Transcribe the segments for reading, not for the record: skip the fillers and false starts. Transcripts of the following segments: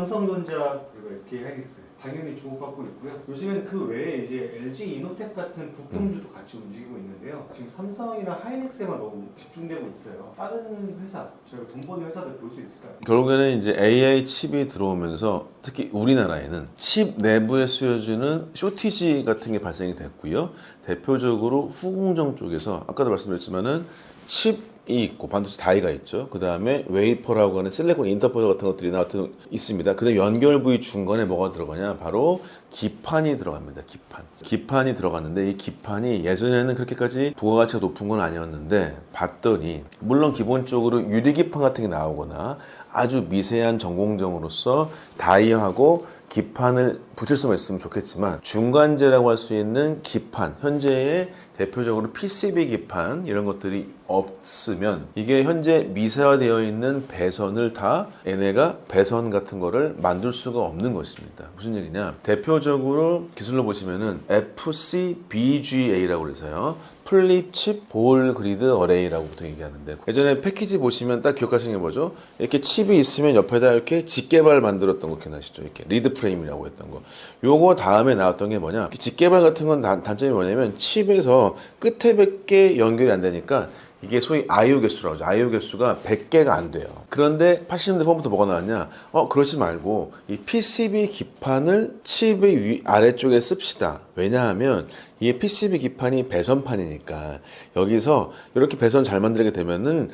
삼성전자 그리고 SK하이닉스 당연히 주목받고 있고요. 요즘엔 그 외에 이제 LG 이노텍 같은 부품주도 같이 움직이고 있는데요. 지금 삼성이나 하이닉스에만 너무 집중되고 있어요. 다른 회사, 저희가 돈 버는 회사들 볼 수 있을까요? 결국에는 이제 AI 칩이 들어오면서 특히 우리나라에는 칩 내부에 쓰여지는 쇼티지 같은 게 발생이 됐고요. 대표적으로 후공정 쪽에서 아까도 말씀드렸지만은 칩이 있고 반도체 다이가 있죠. 그 다음에 웨이퍼라고 하는 실리콘 인터포저 같은 것들이 있습니다. 그 다음에 연결 부위 중간에 뭐가 들어가냐? 바로 기판이 들어갑니다. 기판이 들어갔는데 이 기판이 예전에는 그렇게까지 부가가치가 높은 건 아니었는데 봤더니 물론 기본적으로 유리기판 같은 게 나오거나 아주 미세한 전공정으로서 다이하고 기판을 붙일 수만 있으면 좋겠지만 중간재라고 할 수 있는 기판, 현재의 대표적으로 PCB 기판 이런 것들이 없으면 이게 현재 미세화되어 있는 배선을 다 얘네가 배선 같은 거를 만들 수가 없는 것입니다. 무슨 얘기냐? 대표적으로 기술로 보시면은 FCBGA라고 그래서요. 플립 칩 볼 그리드 어레이라고 보통 얘기하는데 예전에 패키지 보시면 딱 기억하시는 게 뭐죠? 이렇게 칩이 있으면 옆에다 이렇게 직개발 만들었던 거 기억나시죠? 이렇게 리드 프레임이라고 했던 거. 요거 다음에 나왔던 게 뭐냐? 직개발 같은 건 단점이 뭐냐면 칩에서 끝에 100개 연결이 안 되니까 이게 소위 IO 개수라고 하죠. IO 개수가 100개가 안 돼요. 그런데 80년대 후반부터 뭐가 나왔냐? 그러지 말고 이 PCB 기판을 칩의 아래쪽에 씁시다. 왜냐하면 이게 PCB 기판이 배선판이니까 여기서 이렇게 배선 잘 만들게 되면은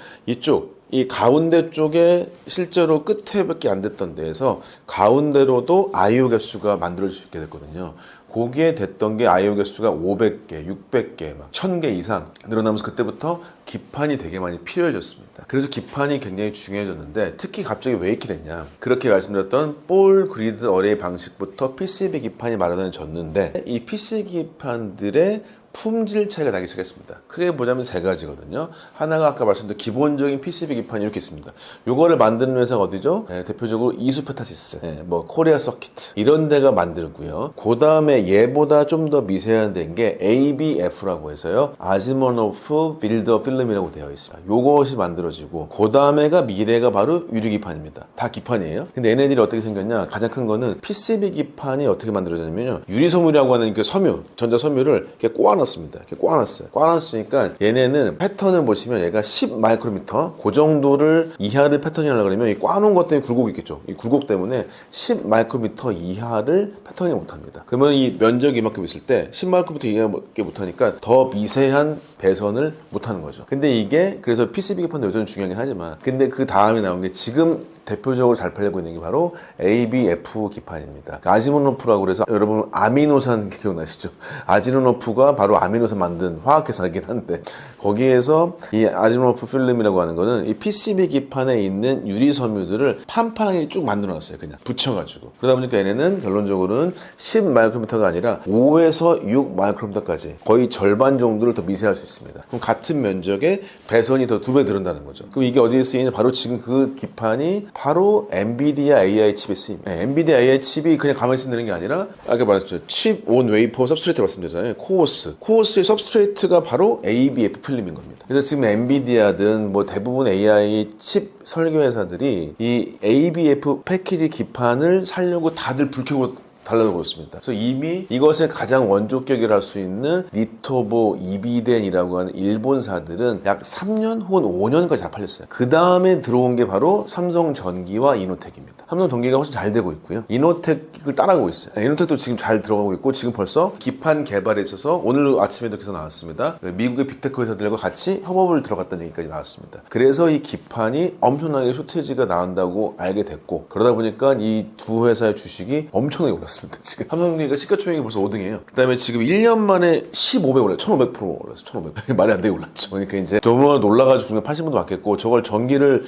이 가운데 쪽에 실제로 끝에밖에 안 됐던 데에서 가운데로도 IO 개수가 만들어질 수 있게 됐거든요. 거기에 됐던 게 IO 개수가 500개, 600개, 막 1000개 이상 늘어나면서 그때부터 기판이 되게 많이 필요해졌습니다. 그래서 기판이 굉장히 중요해졌는데 특히 갑자기 왜 이렇게 됐냐? 그렇게 말씀드렸던 볼 그리드 어레이 방식부터 PCB 기판이 마련해졌는데 이 PCB 기판들의 품질 차이가 나기 시작했습니다. 크게 보자면 세 가지거든요. 하나가 아까 말씀드린 기본적인 PCB 기판이 이렇게 있습니다. 요거를 만드는 회사가 어디죠? 대표적으로 이수페타시스, 코리아 서키트 이런 데가 만들고요. 그 다음에 얘보다 좀 더 미세한 데인 게 ABF라고 해서요. 아지모노프 빌더 필름이라고 되어 있습니다. 요것이 만들어지고 그 다음에가 미래가 바로 유리기판입니다. 다 기판이에요. 근데 얘네들이 어떻게 생겼냐? 가장 큰 거는 PCB 기판이 어떻게 만들어졌냐면요. 유리섬유라고 하는 그 섬유, 전자섬유를 이렇게 꽂아놨습니다. 이렇게 꽂아놨어요. 꽂아놨으니까 얘네는 패턴을 보시면 얘가 10 마이크로미터 그 정도를 이하를 패턴이 하려고 그러면 이 꽂아놓은 것 때문에 굴곡이 있겠죠. 이 굴곡 때문에 10 마이크로미터 이하를 패턴이 못합니다. 그러면 이 면적이 이만큼 있을 때 10 마이크로미터 이하밖에 못하니까 더 미세한 배선을 못하는 거죠. 근데 이게 그래서 PCB 기판도 여전히 중요하긴 하지만 근데 그 다음에 나온 게 지금 대표적으로 잘 팔리고 있는 게 바로 ABF 기판입니다. 아지모노프라고 그래서 여러분 아미노산 기억나시죠? 아지모노프가 바로 아미노산 만든 화학회사이긴 한데 거기에서 이 아지모노프 필름이라고 하는 거는 이 PCB 기판에 있는 유리섬유들을 판판하게 쭉 만들어놨어요. 그냥 붙여가지고. 그러다 보니까 얘네는 결론적으로는 10 마이크로미터가 아니라 5에서 6 마이크로미터까지 거의 절반 정도를 더 미세할 수 있습니다. 그럼 같은 면적에 배선이 더 2배 들은다는 거죠. 그럼 이게 어디에 쓰이냐? 바로 지금 그 기판이 바로 엔비디아 AI 칩에 쓰입니다. 엔비디아 AI 칩이 그냥 가만히 있으면 되는 게 아니라 아까 말했죠. 칩 온 웨이퍼 서브스트레이트 말씀드렸잖아요. 코어스의 서브스트레이트가 바로 ABF 필름인 겁니다. 그래서 지금 엔비디아든 대부분 AI 칩 설계 회사들이 이 ABF 패키지 기판을 살려고 다들 불 켜고 달라고 있습니다. 그래서 이미 이것의 가장 원조격이라 할 수 있는 니토보, 이비덴이라고 하는 일본사들은 약 3년 혹은 5년까지 다 팔렸어요. 그 다음에 들어온 게 바로 삼성전기와 이노텍입니다. 삼성전기가 훨씬 잘 되고 있고요. 이노텍을 따라가고 있어요. 이노텍도 지금 잘 들어가고 있고 지금 벌써 기판 개발에 있어서 오늘 아침에도 계속 나왔습니다. 미국의 빅테크 회사들과 같이 협업을 들어갔다는 얘기까지 나왔습니다. 그래서 이 기판이 엄청나게 쇼티지가 나온다고 알게 됐고 그러다 보니까 이 두 회사의 주식이 엄청나게 올랐습니다. 지금 삼성전기가 시가총액이 벌써 5등이에요. 그 다음에 지금 1년 만에 15배 올랐어요. 1500% 올랐어요. 1500. 말이 안 되게 올랐죠. 그러니까 이제 저번에 놀라가지고 중에 파신 분도 많겠고 저걸 전기를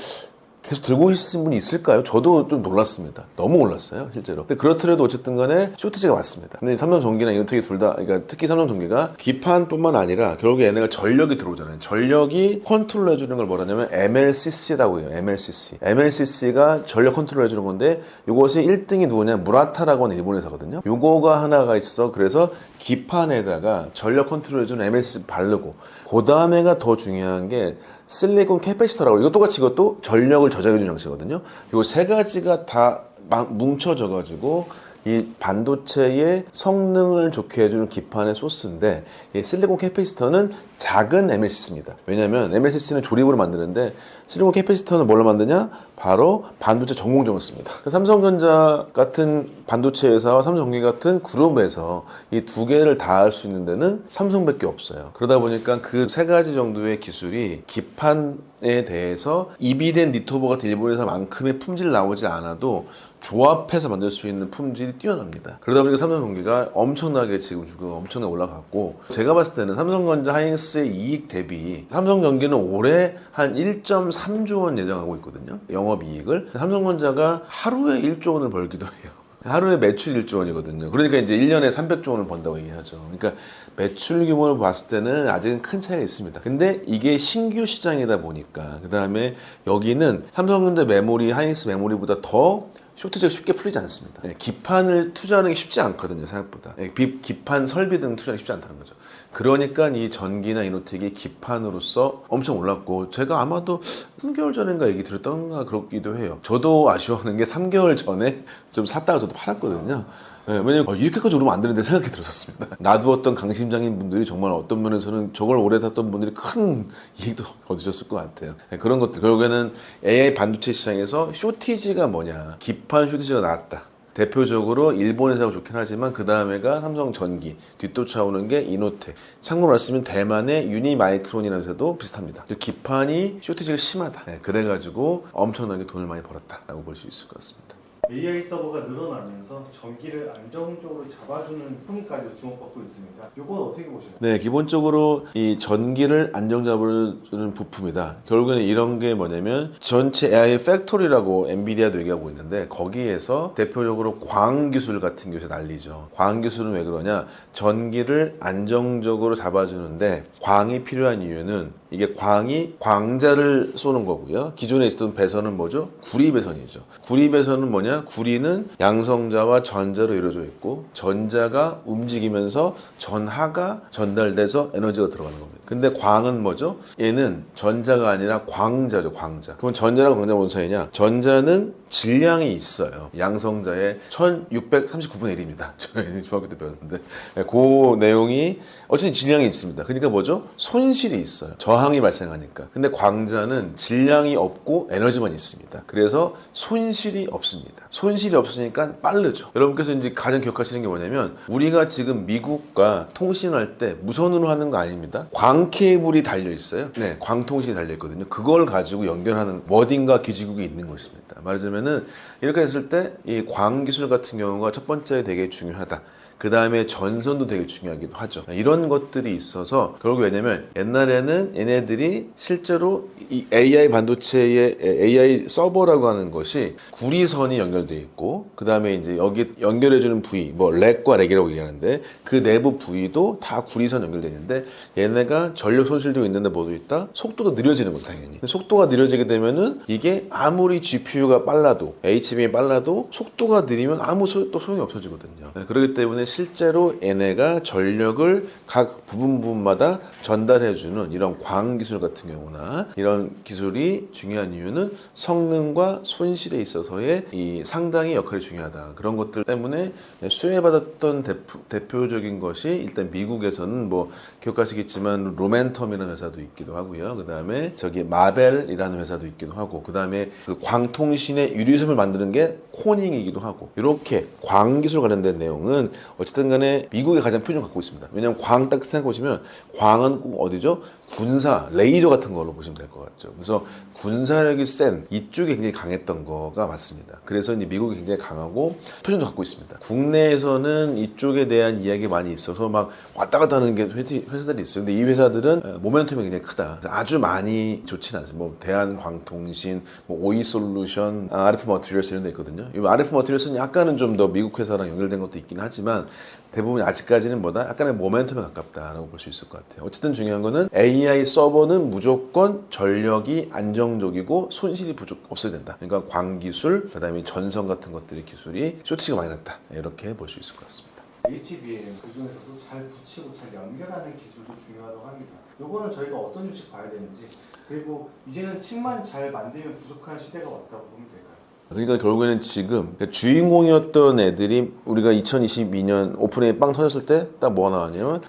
계속 들고 계신 분이 있을까요? 저도 좀 놀랐습니다. 너무 올랐어요, 실제로. 근데 그렇더라도 어쨌든 간에 쇼티지가 왔습니다. 근데 삼성전기나 이노텍이 둘 다, 그러니까 특히 삼성전기가 기판뿐만 아니라 결국에 얘네가 전력이 들어오잖아요. 전력이 컨트롤 해주는 걸 뭐라냐면 MLCC라고 해요. MLCC. MLCC가 전력 컨트롤 해주는 건데 이것이 1등이 누구냐? 무라타라고 하는 일본 회사거든요. 요거가 하나가 있어. 그래서 기판에다가 전력 컨트롤 해주는 MLCC 바르고 그 다음에가 더 중요한 게 실리콘 캐패시터라고 이것도 전력을 저장해주는 장치거든요. 이 세 가지가 다 막 뭉쳐져가지고 이 반도체의 성능을 좋게 해주는 기판의 소스인데 이 실리콘 캐패시터는 작은 MLCC입니다. 왜냐하면 MLCC는 조립으로 만드는데 실리콘 캐패시터는 뭘로 만드냐? 바로 반도체 전공정을 씁니다. 삼성전자 같은 반도체 회사와 삼성전기 같은 그룹에서 이 두 개를 다 할 수 있는 데는 삼성밖에 없어요. 그러다 보니까 그 세 가지 정도의 기술이 기판에 대해서 이비된 니토버 같은 일본에서만큼의 품질 나오지 않아도 조합해서 만들 수 있는 품질이 뛰어납니다. 그러다 보니까 삼성전기가 엄청나게 지금 엄청나게 올라갔고, 제가 봤을 때는 삼성전자 하이닉스의 이익 대비 삼성전기는 올해 한 1.3조 원 예정하고 있거든요. 영업이익을. 삼성전자가 하루에 1조 원을 벌기도 해요. 하루에 매출 1조 원이거든요. 그러니까 이제 1년에 300조 원을 번다고 얘기하죠. 그러니까 매출 규모를 봤을 때는 아직은 큰 차이가 있습니다. 근데 이게 신규 시장이다 보니까, 그 다음에 여기는 삼성전자 메모리, 하이닉스 메모리보다 더 쇼트제가 쉽게 풀리지 않습니다. 기판을 투자하는 게 쉽지 않거든요, 생각보다. 기판 설비 등 투자하기 쉽지 않다는 거죠. 그러니까 이 전기나 이노텍이 기판으로서 엄청 올랐고, 제가 아마도 3개월 전인가 얘기 들었던가 그렇기도 해요. 저도 아쉬워하는 게 3개월 전에 좀 샀다가 저도 팔았거든요. 왜냐면 이렇게까지 오르면 안 되는데 생각이 들었었습니다. 놔두었던 강심장인 분들이 정말 어떤 면에서는 저걸 오래 샀던 분들이 큰 이익도 얻으셨을 것 같아요. 그런 것들, 결국에는 AI 반도체 시장에서 쇼티지가 뭐냐, 기판 쇼티지가 나왔다. 대표적으로 일본 회사가 좋긴 하지만 그 다음에가 삼성전기, 뒤쫓아오는 게 이노텍. 참고로 말씀드리면 대만의 유니마이크론이라는 회사도 비슷합니다. 기판이 쇼티지가 심하다. 그래가지고 엄청나게 돈을 많이 벌었다라고 볼 수 있을 것 같습니다. AI 서버가 늘어나면서 전기를 안정적으로 잡아주는 품까지 주목받고 있습니다. 이건 어떻게 보시나요? 네, 기본적으로 이 전기를 안정 잡아주는 부품이다. 결국에는 이런 게 뭐냐면 전체 AI 팩토리라고 엔비디아도 얘기하고 있는데, 거기에서 대표적으로 광 기술 같은 게 요새 난리죠. 광 기술은 왜 그러냐? 전기를 안정적으로 잡아주는데 광이 필요한 이유는 이게 광이 광자를 쏘는 거고요. 기존에 있었던 배선은 뭐죠? 구리 배선이죠. 구리 배선은 뭐냐? 구리는 양성자와 전자로 이루어져 있고, 전자가 움직이면서 전하가 전달돼서 에너지가 들어가는 겁니다. 근데 광은 뭐죠? 얘는 전자가 아니라 광자죠, 광자. 그럼 전자랑 광자가 뭔 차이냐? 전자는 질량이 있어요. 양성자의 1639분의 1입니다. 저희 중학교 때 배웠는데. 그 내용이 어쨌든 질량이 있습니다. 그러니까 뭐죠? 손실이 있어요. 저항이 발생하니까. 근데 광자는 질량이 없고 에너지만 있습니다. 그래서 손실이 없습니다. 손실이 없으니까 빠르죠. 여러분께서 이제 가장 기억하시는 게 뭐냐면, 우리가 지금 미국과 통신할 때 무선으로 하는 거 아닙니다. 광 케이블이 달려 있어요. 네, 광통신이 달려 있거든요. 그걸 가지고 연결하는 어딘가 기지국이 있는 것입니다. 말하자면은 이렇게 했을 때 이 광 기술 같은 경우가 첫 번째 되게 중요하다. 그 다음에 전선도 되게 중요하기도 하죠. 이런 것들이 있어서 결국 왜냐면 옛날에는 얘네들이 실제로 이 AI 반도체의 AI 서버라고 하는 것이 구리선이 연결되어 있고, 그 다음에 이제 여기 연결해주는 부위, 뭐 렉과 렉이라고 얘기하는데 그 내부 부위도 다 구리선 연결되어 있는데, 얘네가 전력 손실도 있는데 뭐도 있다? 속도도 느려지는 거죠, 당연히. 속도가 느려지게 되면은 이게 아무리 GPU가 빨라도, HBM이 빨라도 속도가 느리면 아무 또 소용이 없어지거든요. 그렇기 때문에 실제로 얘네가 전력을 각 부분마다 전달해주는 이런 광 기술 같은 경우나 이런 기술이 중요한 이유는 성능과 손실에 있어서의 이 상당히 역할이 중요하다. 그런 것들 때문에 수혜받았던 대표적인 것이 일단 미국에서는 뭐 기억하시겠지만 로멘텀이라는 회사도 있기도 하고요. 그 다음에 저기 마벨이라는 회사도 있기도 하고, 그 다음에 그 광통신의 유리섬을 만드는 게 코닝이기도 하고, 이렇게 광 기술 관련된 내용은 어쨌든 간에 미국이 가장 표준 갖고 있습니다. 왜냐하면 광 딱 생각해보시면 광은 꼭 어디죠? 군사, 레이저 같은 걸로 보시면 될 것 같죠. 그래서 군사력이 센 이쪽이 굉장히 강했던 거가 맞습니다. 그래서 이제 미국이 굉장히 강하고 표준도 갖고 있습니다. 국내에서는 이쪽에 대한 이야기 많이 있어서 막 왔다 갔다 하는 게 회사들이 있어요. 근데 이 회사들은 모멘텀이 굉장히 크다. 아주 많이 좋지는 않습니다. 뭐 대한광통신, 뭐 오이솔루션, RF 머티리얼스 이런 데 있거든요. 이 RF 머티리얼스는 약간은 좀 더 미국 회사랑 연결된 것도 있긴 하지만 대부분 아직까지는 뭐다? 약간의 모멘텀에 가깝다라고 볼 수 있을 것 같아요. 어쨌든 중요한 거는 AI 서버는 무조건 전력이 안정적이고 손실이 없어야 된다. 그러니까 광기술, 그 다음에 전선 같은 것들의 기술이 쇼티가 많이 났다. 이렇게 볼 수 있을 것 같습니다. HBM 그 중에서도 잘 붙이고 잘 연결하는 기술도 중요하다고 합니다. 요거는 저희가 어떤 주식 봐야 되는지, 그리고 이제는 칩만 잘 만들면 부족한 시대가 왔다고 보면 될까요? 그러니까 결국에는 지금 주인공이었던 애들이 우리가 2022년 오픈에 빵 터졌을 때 딱 뭐가 나왔냐면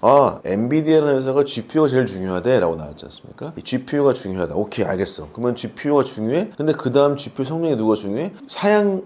엔비디아라는 회사가 GPU가 제일 중요하대 라고 나왔지 않습니까? 이 GPU가 중요하다. 오케이, 알겠어. 그러면 GPU가 중요해? 근데 그 다음 GPU 성능이 누가 중요해?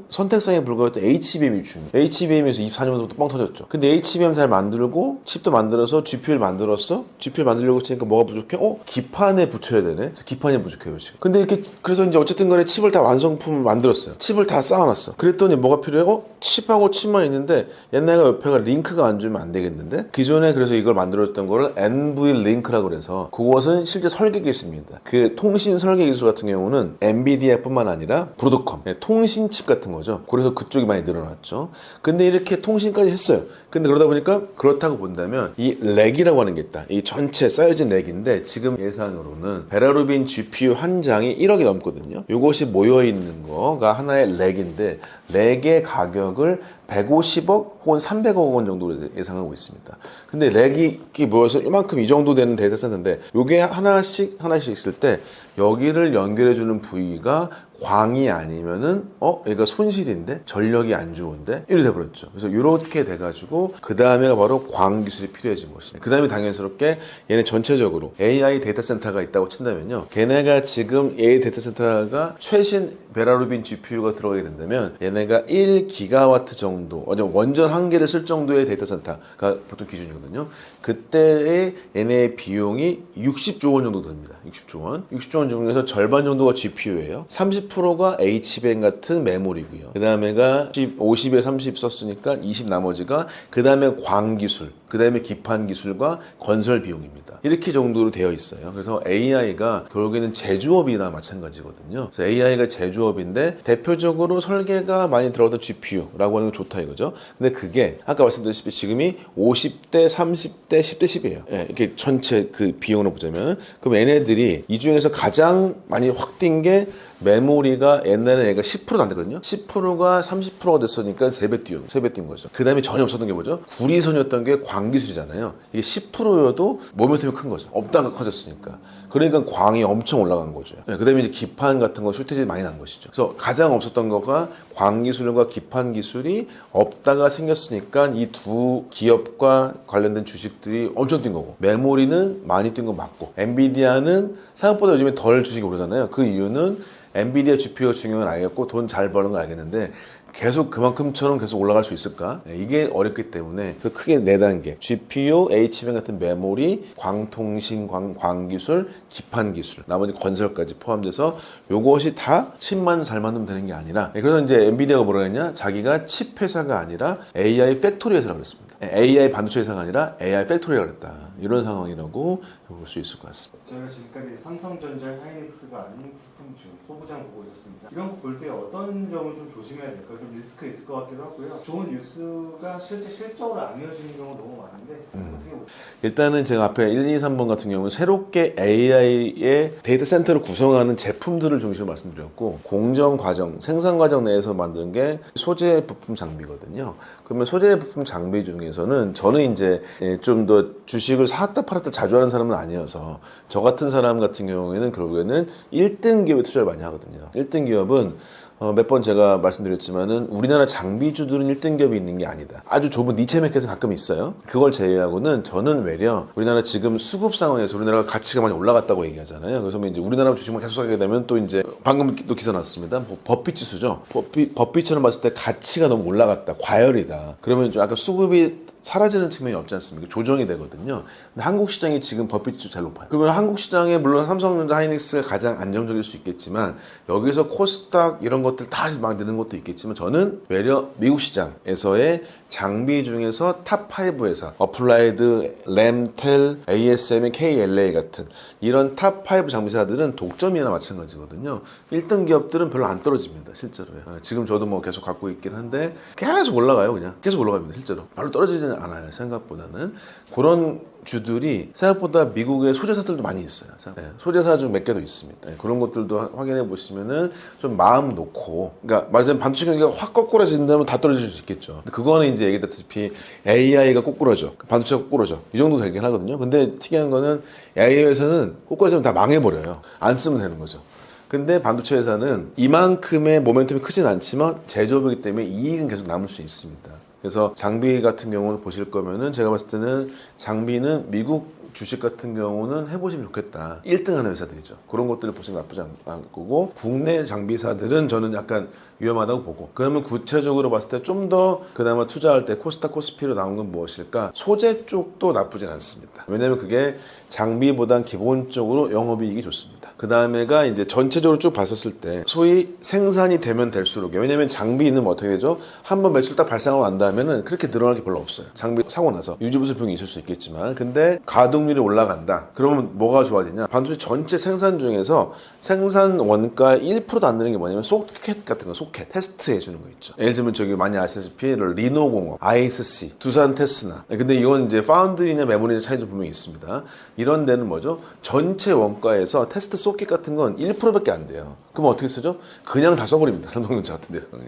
선택사에 불과했던 HBM이 중요해. HBM에서 24년부터 빵 터졌죠. 근데 HBM 잘 만들고 칩도 만들어서 GPU를 만들었어? GPU를 만들려고 했으니까 뭐가 부족해? 기판에 붙여야 되네. 기판이 부족해요 지금. 근데 이렇게 그래서 이제 어쨌든 간에 칩을 다 완성품을 만들었어요. 칩을 다 쌓아놨어. 그랬더니 뭐가 필요해? 칩하고 칩만 있는데 옛날에 옆에가 링크가 안 주면 안 되겠는데? 기존에 그래서 이걸 만들었던 거를 NVLink라고 그래서 그것은 실제 설계 기술입니다. 그 통신 설계 기술 같은 경우는 엔비디아뿐만 아니라 브로드컴, 통신 칩 같은 거죠. 그래서 그쪽이 많이 늘어났죠. 근데 이렇게 통신까지 했어요. 근데 그러다 보니까 그렇다고 본다면 이 렉이라고 하는 게 있다. 이 전체 쌓여진 렉인데 지금 예상으로는 베라루빈 GPU 한 장이 1억이 넘거든요. 이것이 모여있는 거가 하나의 렉인데 렉의 가격을 150억 혹은 300억 원 정도로 예상하고 있습니다. 근데 렉이 모여서 이만큼 이 정도 되는 데이터 센터인데 요게 하나씩 있을 때 여기를 연결해주는 부위가 광이 아니면은 얘가 손실인데 전력이 안 좋은데 이렇게 돼버렸죠. 그래서 이렇게 돼가지고 그 다음에가 바로 광 기술이 필요해진 것입니다. 그 다음에 당연스럽게 얘네 전체적으로 AI 데이터 센터가 있다고 친다면요. 걔네가 지금 AI 데이터 센터가 최신 베라루빈 GPU가 들어가게 된다면 얘네가 1기가와트 정도 원전 한 개를 쓸 정도의 데이터 센터가 보통 기준이거든요. 그때의 얘네의 비용이 60조 원 정도 됩니다. 60조 원. 60조 원 중에서 절반 정도가 GPU예요. 30%가 HBM 같은 메모리고요. 그 다음에가 50에 30 썼으니까 20 나머지가 그 다음에 광 기술, 그 다음에 기판 기술과 건설 비용입니다. 이렇게 정도로 되어 있어요. 그래서 AI가 결국에는 제조업이나 마찬가지거든요. 그래서 AI가 제조업인데 대표적으로 설계가 많이 들어가던 GPU라고 하는 건 좋다 이거죠. 근데 그게 아까 말씀드렸다시피 지금이 50대, 30대, 10대 10이에요. 예, 이렇게 전체 그 비용으로 보자면 그럼 얘네들이 이 중에서 가장 많이 확 뛴 게 메모리가 옛날에 얘가 10%도 안 되거든요. 10%가 30%가 됐으니까 3배 뛴 거죠. 그 다음에 전혀 없었던 게 뭐죠? 구리선이었던 게 광기술이잖아요. 이게 10%여도 몸에서 큰 거죠. 없다가 커졌으니까. 그러니까 광이 엄청 올라간 거죠. 네, 그 다음에 이제 기판 같은 거 슈테지 많이 난 것이죠. 그래서 가장 없었던 거가 광기술과 기판 기술이 없다가 생겼으니까 이 두 기업과 관련된 주식들이 엄청 뛴 거고, 메모리는 많이 뛴 거 맞고, 엔비디아는 생각보다 요즘에 덜 주식이 오르잖아요. 그 이유는 엔비디아 GPU가 중요한 건 알겠고 돈 잘 버는 건 알겠는데 계속 그만큼처럼 계속 올라갈 수 있을까? 이게 어렵기 때문에 크게 4단계 GPU, HBM 같은 메모리, 광통신, 광기술, 기판기술, 나머지 건설까지 포함돼서 요것이 다 칩만 잘 만들면 되는 게 아니라, 그래서 이제 엔비디아가 뭐라 했냐? 자기가 칩 회사가 아니라 AI 팩토리 회사라고 그랬습니다. AI 반도체 회사가 아니라 AI 팩토리라고 그랬다. 이런 상황이라고 볼 수 있을 것 같습니다. 저희가 지금까지 삼성전자, 하이닉스가 아닌 부품주, 소부장 보고 있었습니다. 이런 거 볼 때 어떤 점을 좀 조심해야 될까요? 좀 리스크 있을 것 같기도 하고요. 좋은 뉴스가 실제 실적으로 안 이어지는 경우가 너무 많은데 어떻게 보세요? 일단은 제가 앞에 1, 2, 3번 같은 경우는 새롭게 AI의 데이터 센터를 구성하는 제품들을 중심으로 말씀드렸고, 공정 과정, 생산 과정 내에서 만든 게 소재 부품 장비거든요. 그러면 소재 부품 장비 중에서는 저는 이제 좀 더 주식을 사왔다 팔았다 자주 하는 사람은 아니어서 저 같은 사람 같은 경우에는 결국에는 1등 기업에 투자를 많이 하거든요. 1등 기업은 몇 번 제가 말씀드렸지만은 우리나라 장비주들은 1등 기업이 있는 게 아니다. 아주 좁은 니체 마켓에서 가끔 있어요. 그걸 제외하고는 저는 외려 우리나라 지금 수급 상황에서 우리나라가 가치가 많이 올라갔다고 얘기하잖아요. 그래서 이제 우리나라 주식만 계속 사게 되면 또 이제 방금 또 기사 났습니다. 버핏 지수죠. 버핏처럼 봤을 때 가치가 너무 올라갔다. 과열이다. 그러면 좀 아까 수급이 사라지는 측면이 없지 않습니까? 조정이 되거든요. 근데 한국 시장이 지금 버핏 지수 제일 높아요. 그러면 한국 시장에 물론 삼성전자, 하이닉스가 가장 안정적일 수 있겠지만 여기서 코스닥 이런 것들 다 막 느는 것도 있겠지만 저는 외려 미국 시장에서의 장비 중에서 탑5 회사, 어플라이드, 램텔, ASM, KLA 같은 이런 탑5 장비사들은 독점이나 마찬가지거든요. 1등 기업들은 별로 안 떨어집니다. 실제로요. 지금 저도 뭐 계속 갖고 있긴 한데 계속 올라가요. 그냥 계속 올라갑니다. 실제로. 별로 떨어지지는 않아요. 생각보다는. 그런 주들이 생각보다 미국의 소재사들도 많이 있어요. 소재사 중 몇 개도 있습니다. 그런 것들도 확인해 보시면은 좀 마음 놓고, 그러니까 말하자면 반도체 경기가 확 거꾸라진다면 다 떨어질 수 있겠죠. 근데 그거는 이제 얘기했다시피 AI가 거꾸라져, 반도체가 거꾸라져, 이 정도 되긴 하거든요. 근데 특이한 거는 AI에서는 거꾸라지면 다 망해버려요. 안 쓰면 되는 거죠. 근데 반도체 회사는 이만큼의 모멘텀이 크진 않지만 제조업이기 때문에 이익은 계속 남을 수 있습니다. 그래서 장비 같은 경우를 보실 거면은 제가 봤을 때는 장비는 미국 주식 같은 경우는 해보시면 좋겠다. 1등 하는 회사들이죠. 그런 것들을 보시면 나쁘지 않을 거고, 국내 장비사들은 저는 약간 위험하다고 보고, 그러면 구체적으로 봤을 때 좀 더 그나마 투자할 때 코스닥 코스피로 나온 건 무엇일까? 소재 쪽도 나쁘진 않습니다. 왜냐면 그게 장비보단 기본적으로 영업이익이 좋습니다. 그 다음에가 이제 전체적으로 쭉 봤었을 때 소위 생산이 되면 될수록, 왜냐면 장비는 뭐 어떻게 되죠? 한번 매출 딱 발생하고 난 다음에는 그렇게 늘어날 게 별로 없어요. 장비 사고 나서 유지부수병이 있을 수 있겠지만, 근데 가동률이 올라간다. 그러면 뭐가 좋아지냐? 반도체 전체 생산 중에서 생산 원가 1%도 안 되는 게 뭐냐면 소켓 같은 거, 소켓 테스트 해주는 거 있죠. 예를 들면 저기 많이 아시다시피 리노공업, ISC, 두산 테스나. 근데 이건 이제 파운드리나 메모리의 차이도 분명히 있습니다. 이런 데는 뭐죠? 전체 원가에서 테스트 소켓 같은 건 1%밖에 안 돼요. 그럼 어떻게 쓰죠? 그냥 다 써버립니다. 삼성전자 같은 데서는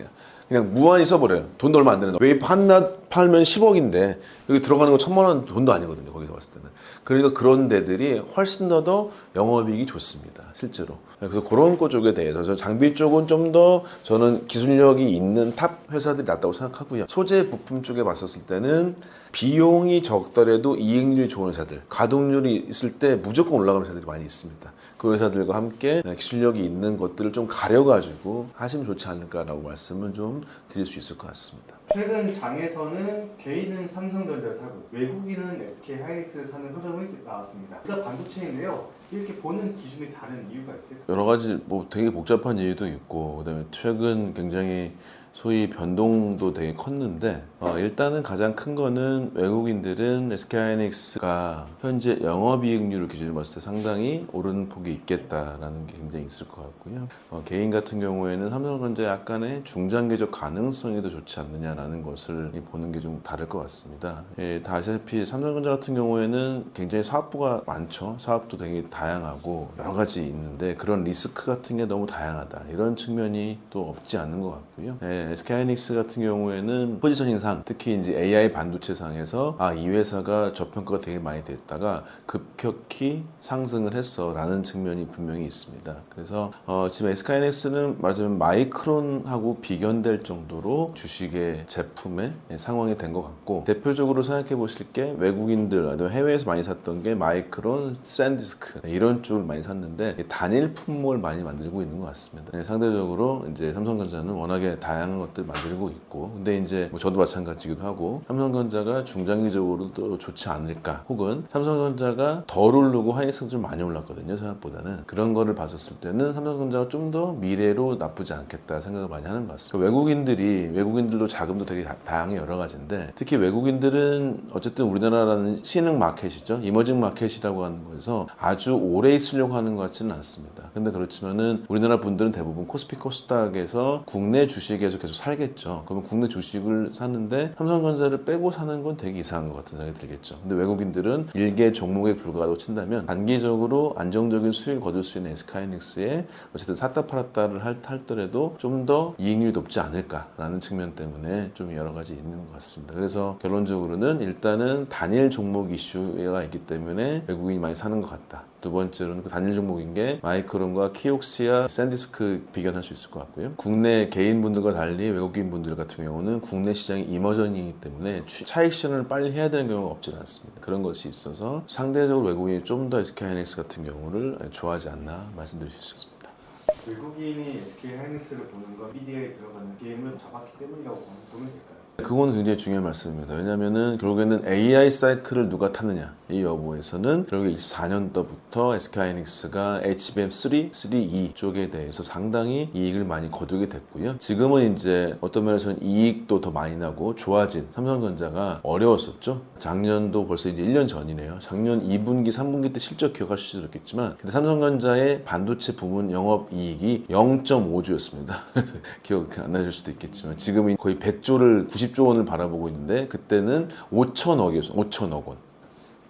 그냥 무한히 써버려요. 돈도 얼마 안 되는 거. 웨이프 하나 팔면 10억인데 여기 들어가는 거 1,000만 원 돈도 아니거든요. 거기서 봤을 때는. 그러니까 그런 데들이 훨씬 더 영업이익이 좋습니다. 실제로. 그래서 그런 거 쪽에 대해서 저 장비 쪽은 좀 더 저는 기술력이 있는 탑 회사들이 낫다고 생각하고요. 소재 부품 쪽에 봤었을 때는 비용이 적더라도 이익률이 좋은 회사들, 가동률이 있을 때 무조건 올라가는 회사들이 많이 있습니다. 그 회사들과 함께 기술력이 있는 것들을 좀 가려가지고 하시면 좋지 않을까라고 말씀을 좀 드릴 수 있을 것 같습니다. 최근 장에서는 개인은 삼성전자를 사고 외국인은 SK 하이닉스를 사는 흐름이 나왔습니다. 일단 반도체인데요. 이렇게 보는 기준이 다른 이유가 있을까요? 여러 가지 뭐 되게 복잡한 이유도 있고, 그다음에 최근 굉장히 소위 변동도 되게 컸는데, 일단은 가장 큰 거는 외국인들은 SK하이닉스가 현재 영업이익률을 기준으로 봤을 때 상당히 오르는 폭이 있겠다라는 게 굉장히 있을 것 같고요. 개인 같은 경우에는 삼성전자 약간의 중장기적 가능성이 더 좋지 않느냐라는 것을 보는 게 좀 다를 것 같습니다. 다 아시다시피 삼성전자 같은 경우에는 굉장히 사업부가 많죠. 사업도 되게 다양하고 여러 가지 있는데 그런 리스크 같은 게 너무 다양하다. 이런 측면이 또 없지 않는 것 같고요. SK하이닉스 같은 경우에는 포지셔닝상, 특히 이제 AI 반도체상에서 이 회사가 저평가가 되게 많이 됐다가 급격히 상승을 했어라는 측면이 분명히 있습니다. 그래서 지금 SK하이닉스는 말하자면 마이크론하고 비견될 정도로 주식의 제품의 상황이 된 것 같고, 대표적으로 생각해 보실 게 외국인들, 아니면 해외에서 많이 샀던 게 마이크론, 샌디스크 이런 쪽을 많이 샀는데 단일 품목을 많이 만들고 있는 것 같습니다. 상대적으로 이제 삼성전자는 워낙에 다양한 것들 만들고 있고, 근데 이제 뭐 저도 마찬가지기도 하고, 삼성전자가 중장기적으로도 좋지 않을까, 혹은 삼성전자가 덜 오르고 하이닉스가 좀 많이 올랐거든요. 생각보다는. 그런 거를 봤었을 때는 삼성전자가 좀 더 미래로 나쁘지 않겠다 생각을 많이 하는 것 같습니다. 외국인들도 자금도 되게 다양히 여러 가지인데, 특히 외국인들은 어쨌든 우리나라라는 신흥 마켓이죠. 이머징 마켓이라고 하는 거에서 아주 오래 있으려고 하는 것 같지는 않습니다. 근데 그렇지만은 우리나라 분들은 대부분 코스피 코스닥에서 국내 주식에서 계속 살겠죠. 그러면 국내 주식을 사는데 삼성전자를 빼고 사는 건 되게 이상한 것 같은 생각이 들겠죠. 근데 외국인들은 일개 종목에 불과하다고 친다면 단기적으로 안정적인 수익을 거둘 수 있는 SK하이닉스에 어쨌든 샀다 팔았다를 할더라도 좀 더 이익률이 높지 않을까라는 측면 때문에 좀 여러 가지 있는 것 같습니다. 그래서 결론적으로는 일단은 단일 종목 이슈가 있기 때문에 외국인이 많이 사는 것 같다. 두 번째로는 그 단일 종목인 게 마이크론과 키옥시아, 샌디스크 비견할 수 있을 것 같고요. 국내 개인분들과 달리 외국인분들 같은 경우는 국내 시장이 이머전이기 때문에 차익 실현을 빨리 해야 되는 경우가 없지는 않습니다. 그런 것이 있어서 상대적으로 외국인이 좀 더 SK하이닉스 같은 경우를 좋아하지 않나 말씀드릴 수 있습니다. 외국인이 SK하이닉스를 보는 건 NVIDIA에 들어가는 게임을 잡았기 때문이라고 보면 될까요? 그건 굉장히 중요한 말씀입니다. 왜냐하면 결국에는 AI 사이클을 누가 타느냐 이 여부에서는 결국 24년도부터 SK하이닉스가 HBM3, 3E 쪽에 대해서 상당히 이익을 많이 거두게 됐고요. 지금은 이제 어떤 면에서는 이익도 더 많이 나고 좋아진 삼성전자가 어려웠었죠. 작년도 벌써 이제 1년 전이네요. 작년 2분기, 3분기 때 실적 기억하실 수도 있겠지만 근데 삼성전자의 반도체 부문 영업이익이 0.5조였습니다. 기억 안 나실 수도 있겠지만 지금은 거의 100조를 90조 원을 바라보고 있는데 그때는 5천억이었어요. 5천억 원.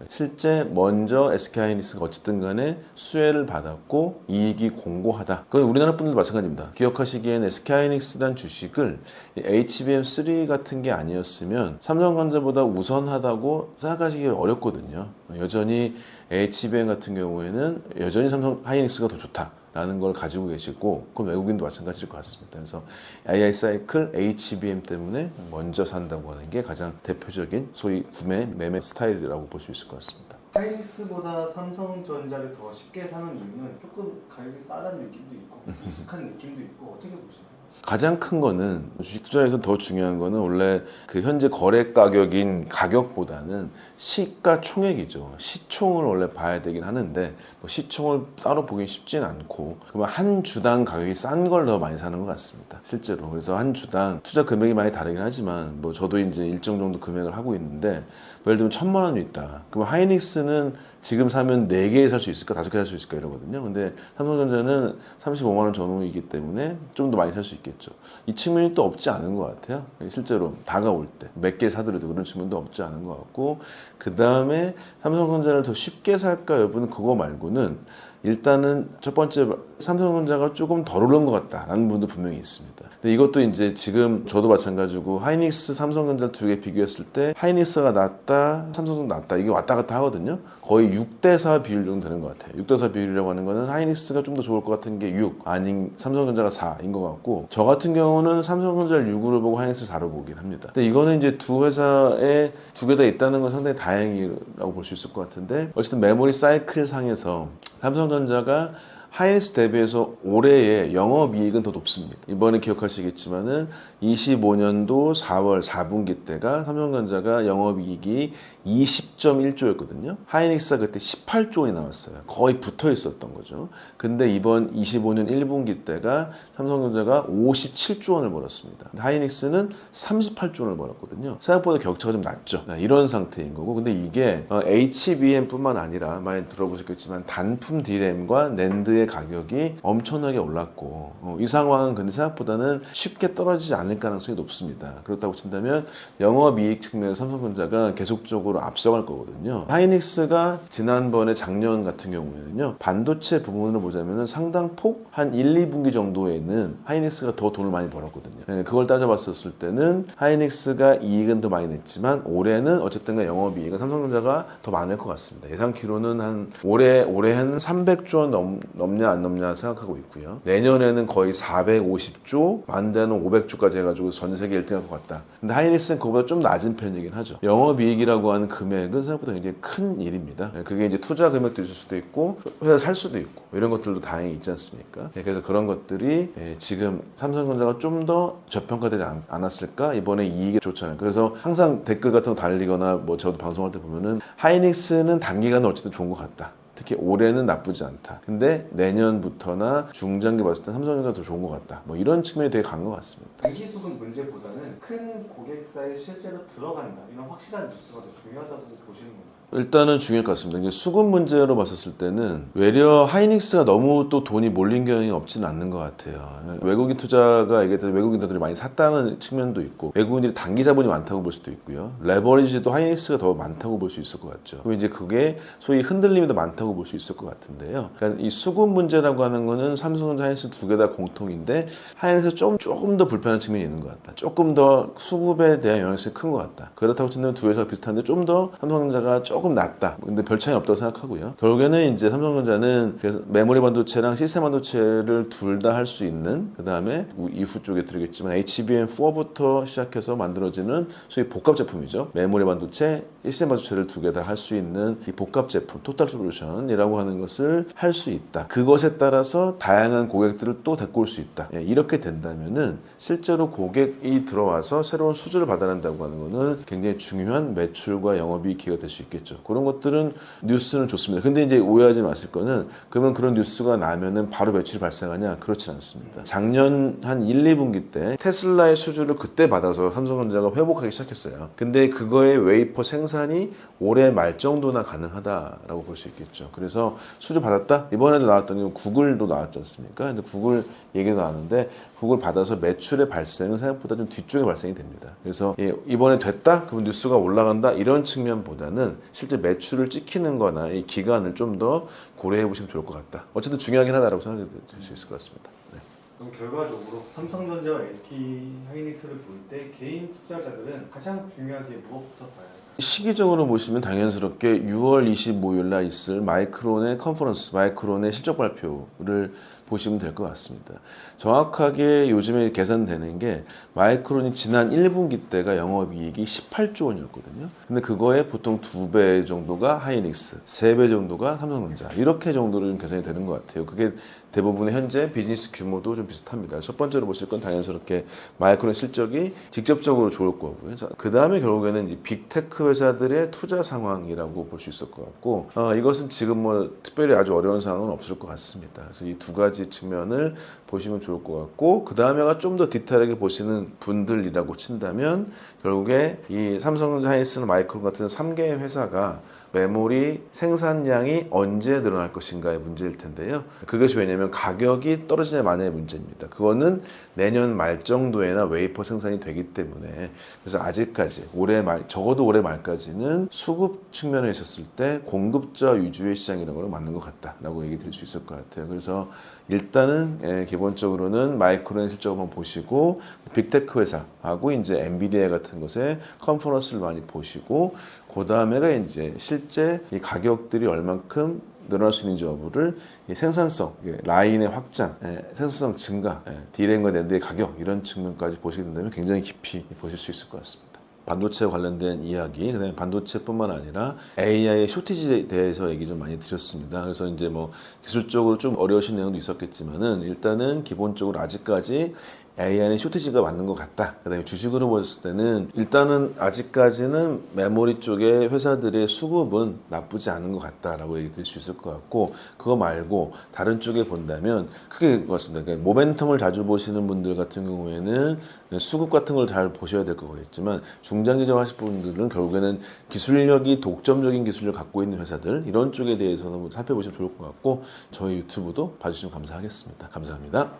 실제 먼저 SK하이닉스가 어쨌든 간에 수혜를 받았고 이익이 공고하다. 그건 우리나라 분들도 마찬가지입니다. 기억하시기에는 SK하이닉스란 주식을 HBM3 같은 게 아니었으면 삼성전자보다 우선하다고 생각하시기 어렵거든요. 여전히 HBM 같은 경우에는 여전히 삼성하이닉스가 더 좋다. 라는 걸 가지고 계시고 그건 외국인도 마찬가지일 것 같습니다. 그래서 AI 사이클 HBM 때문에 먼저 산다고 하는 게 가장 대표적인 소위 구매 매매 스타일이라고 볼 수 있을 것 같습니다. 하이닉스보다 삼성전자를 더 쉽게 사는 이유는 조금 가격이 싸다는 느낌도 있고 익숙한 느낌도 있고 어떻게 보시나요? 가장 큰 거는 주식 투자에서 더 중요한 거는 원래 그 현재 거래 가격인 가격보다는 시가총액이죠. 시총을 원래 봐야 되긴 하는데 뭐 시총을 따로 보기 쉽진 않고 그러면 한 주당 가격이 싼 걸 더 많이 사는 것 같습니다. 실제로. 그래서 한 주당 투자 금액이 많이 다르긴 하지만 뭐 저도 이제 일정 정도 금액을 하고 있는데 예를 들면 1,000만 원이 있다. 그럼 하이닉스는 지금 사면 4개 살 수 있을까? 5개 살 수 있을까? 이러거든요. 근데 삼성전자는 35만 원 전후이기 때문에 좀 더 많이 살 수 있겠죠. 이 측면이 또 없지 않은 것 같아요. 실제로 다가올 때 몇 개 사더라도 그런 측면도 없지 않은 것 같고 그 다음에 삼성전자를 더 쉽게 살까 여부는 그거 말고는 일단은 첫 번째 삼성전자가 조금 덜 오른 것 같다라는 분도 분명히 있습니다. 근데 이것도 이제 지금 저도 마찬가지고 하이닉스, 삼성전자 두 개 비교했을 때 하이닉스가 낫다, 삼성전자 낫다 이게 왔다 갔다 하거든요. 거의 6대4 비율 정도 되는 것 같아요. 6대4 비율이라고 하는 거는 하이닉스가 좀 더 좋을 것 같은 게 6, 아닌 삼성전자가 4인 것 같고 저 같은 경우는 삼성전자를 6으로 보고 하이닉스 4로 보긴 합니다. 근데 이거는 이제 두 회사에 두 개 다 있다는 건 상당히 다행이라고 볼 수 있을 것 같은데 어쨌든 메모리 사이클 상에서 삼성전자가 하이닉스 대비해서 올해의 영업이익은 더 높습니다. 이번에 기억하시겠지만은 25년도 4월 4분기 때가 삼성전자가 영업이익이 20.1조였거든요. 하이닉스가 그때 18조 원이 나왔어요. 거의 붙어 있었던 거죠. 근데 이번 25년 1분기 때가 삼성전자가 57조 원을 벌었습니다. 하이닉스는 38조 원을 벌었거든요. 생각보다 격차가 좀 낮죠. 이런 상태인 거고. 근데 이게 HBM뿐만 아니라 많이 들어보셨겠지만 단품 DRAM과 낸드의 가격이 엄청나게 올랐고 이 상황은 근데 생각보다는 쉽게 떨어지지 않을 가능성이 높습니다. 그렇다고 친다면 영업이익 측면에서 삼성전자가 계속적으로 앞서갈 거거든요. 하이닉스가 지난번에 작년 같은 경우에는요. 반도체 부분으로 보자면 상당폭 한 1, 2분기 정도에는 하이닉스가 더 돈을 많이 벌었거든요. 그걸 따져봤었을 때는 하이닉스가 이익은 더 많이 냈지만 올해는 어쨌든 영업이익은 삼성전자가 더 많을 것 같습니다. 예상키로는 한 올해 한 300조 원 넘냐 안 넘냐 생각하고 있고요. 내년에는 거의 450조, 만대는 500조까지 해가지고 전 세계 1등 할 것 같다. 근데 하이닉스는 그거보다 좀 낮은 편이긴 하죠. 영업이익이라고 하는 금액은 생각보다 굉장히 큰 일입니다. 그게 이제 투자 금액도 있을 수도 있고 회사 살 수도 있고 이런 것들도 다행히 있지 않습니까? 그래서 그런 것들이 지금 삼성전자가 좀 더 저평가되지 않았을까? 이번에 이익이 좋잖아요. 그래서 항상 댓글 같은 거 달리거나 뭐 저도 방송할 때 보면은 하이닉스는 단기간은 어쨌든 좋은 것 같다. 특히 올해는 나쁘지 않다. 근데 내년부터나 중장기 봤을 때 삼성전자가 더 좋은 것 같다. 뭐 이런 측면이 되게 강한 것 같습니다. 단기수급 문제보다는 큰 고객사에 실제로 들어간다. 이런 확실한 뉴스가 더 중요하다고 보시는 건가요? 일단은 중요할 것 같습니다. 이게 수급 문제로 봤었을 때는 외려 하이닉스가 너무 또 돈이 몰린 경향이 없지는 않는 것 같아요. 외국인 투자가 얘기했던 외국인들이 많이 샀다는 측면도 있고 외국인들이 단기 자본이 많다고 볼 수도 있고요. 레버리지도 하이닉스가 더 많다고 볼 수 있을 것 같죠. 그럼 이제 그게 소위 흔들림이 더 많다고 볼 수 있을 것 같은데요. 그러니까 이 수급 문제라고 하는 거는 삼성전자, 하이닉스 두 개 다 공통인데 하이닉스 조금 더 불편한 측면이 있는 것 같다. 조금 더 수급에 대한 영향성이 큰 것 같다. 그렇다고 치면 두 회사가 비슷한데 좀 더 삼성전자가 조금 낫다. 근데 별 차이는 없다고 생각하고요. 결국에는 이제 삼성전자는 그래서 메모리 반도체랑 시스템 반도체를 둘 다 할 수 있는 그 다음에 이후 쪽에 들어겠지만 HBM4부터 시작해서 만들어지는 소위 복합 제품이죠. 메모리 반도체, 시스템 반도체를 두 개 다 할 수 있는 이 복합 제품, 토탈 솔루션이라고 하는 것을 할 수 있다. 그것에 따라서 다양한 고객들을 또 데리고 올 수 있다. 이렇게 된다면은 실제로 고객이 들어와서 새로운 수주를 받아낸다고 하는 것은 굉장히 중요한 매출과 영업이익 기회가 될 수 있겠죠. 그런 것들은 뉴스는 좋습니다. 근데 이제 오해하지 마실 거는 그러면 그런 뉴스가 나면은 바로 매출이 발생하냐? 그렇지 않습니다. 작년 한 1, 2분기 때 테슬라의 수주를 그때 받아서 삼성전자가 회복하기 시작했어요. 근데 그거의 웨이퍼 생산이 올해 말 정도나 가능하다라고 볼 수 있겠죠. 그래서 수주 받았다? 이번에도 나왔던 게 구글도 나왔지 않습니까? 근데 구글 얘기도 나왔는데 구글 받아서 매출의 발생은 생각보다 좀 뒤쪽에 발생이 됩니다. 그래서 이번에 됐다? 그러면 뉴스가 올라간다? 이런 측면보다는 실제 매출을 찍히는 거나 이 기간을 좀 더 고려해 보시면 좋을 것 같다. 어쨌든 중요하긴 하다라고 생각해 줄 수 있을 것 같습니다. 네. 그럼 결과적으로 삼성전자와 SK 하이닉스를 볼 때 개인 투자자들은 가장 중요하게 무엇부터 봐야 할까요? 시기적으로 보시면 당연스럽게 6월 25일 날 있을 마이크론의 컨퍼런스, 마이크론의 실적 발표를 보시면 될 것 같습니다. 정확하게 요즘에 계산되는 게 마이크론이 지난 1분기 때가 영업이익이 18조 원이었거든요. 근데 그거에 보통 2배 정도가 하이닉스, 3배 정도가 삼성전자 이렇게 정도로 좀 계산이 되는 것 같아요. 그게 대부분의 현재 비즈니스 규모도 좀 비슷합니다. 첫 번째로 보실 건 당연스럽게 마이크론 실적이 직접적으로 좋을 거고요. 그 다음에 결국에는 이제 빅테크 회사들의 투자 상황이라고 볼 수 있을 것 같고, 이것은 지금 뭐 특별히 아주 어려운 상황은 없을 것 같습니다. 그래서 이 두 가지 측면을 보시면 좋을 것 같고, 그 다음에가 좀 더 디테일하게 보시는 분들이라고 친다면 결국에 이 삼성전자, 하이닉스나 마이크론 같은 3개의 회사가 메모리 생산량이 언제 늘어날 것인가의 문제일 텐데요. 그것이 왜냐하면 가격이 떨어지냐 마냐의 문제입니다. 그거는 내년 말 정도에나 웨이퍼 생산이 되기 때문에 그래서 아직까지 올해 말 적어도 올해 말까지는 수급 측면에 있었을 때 공급자 위주의 시장이라는 걸 맞는 것 같다라고 얘기 드릴 수 있을 것 같아요. 그래서 일단은 기본적으로는 마이크론의 실적을 한번 보시고 빅테크 회사하고 이제 엔비디아 같은 것에 컨퍼런스를 많이 보시고 그 다음에가 이제 실제 이 가격들이 얼만큼 늘어날 수 있는지 여부를 이 생산성, 라인의 확장, 생산성 증가, D램과 낸드의 가격 이런 측면까지 보시게 된다면 굉장히 깊이 보실 수 있을 것 같습니다. 반도체 관련된 이야기, 그다음에 반도체뿐만 아니라 AI의 쇼티지에 대해서 얘기 좀 많이 드렸습니다. 그래서 이제 뭐 기술적으로 좀 어려우신 내용도 있었겠지만은 일단은 기본적으로 아직까지 AI는 쇼티지가 맞는 것 같다. 그다음에 주식으로 봤을 때는 일단은 아직까지는 메모리 쪽의 회사들의 수급은 나쁘지 않은 것 같다라고 얘기 드릴 수 있을 것 같고, 그거 말고 다른 쪽에 본다면 크게 그렇습니다. 그러니까 모멘텀을 자주 보시는 분들 같은 경우에는 수급 같은 걸 잘 보셔야 될 거겠지만 중장기적으로 하실 분들은 결국에는 기술력이 독점적인 기술력을 갖고 있는 회사들 이런 쪽에 대해서는 살펴보시면 좋을 것 같고, 저희 유튜브도 봐주시면 감사하겠습니다. 감사합니다.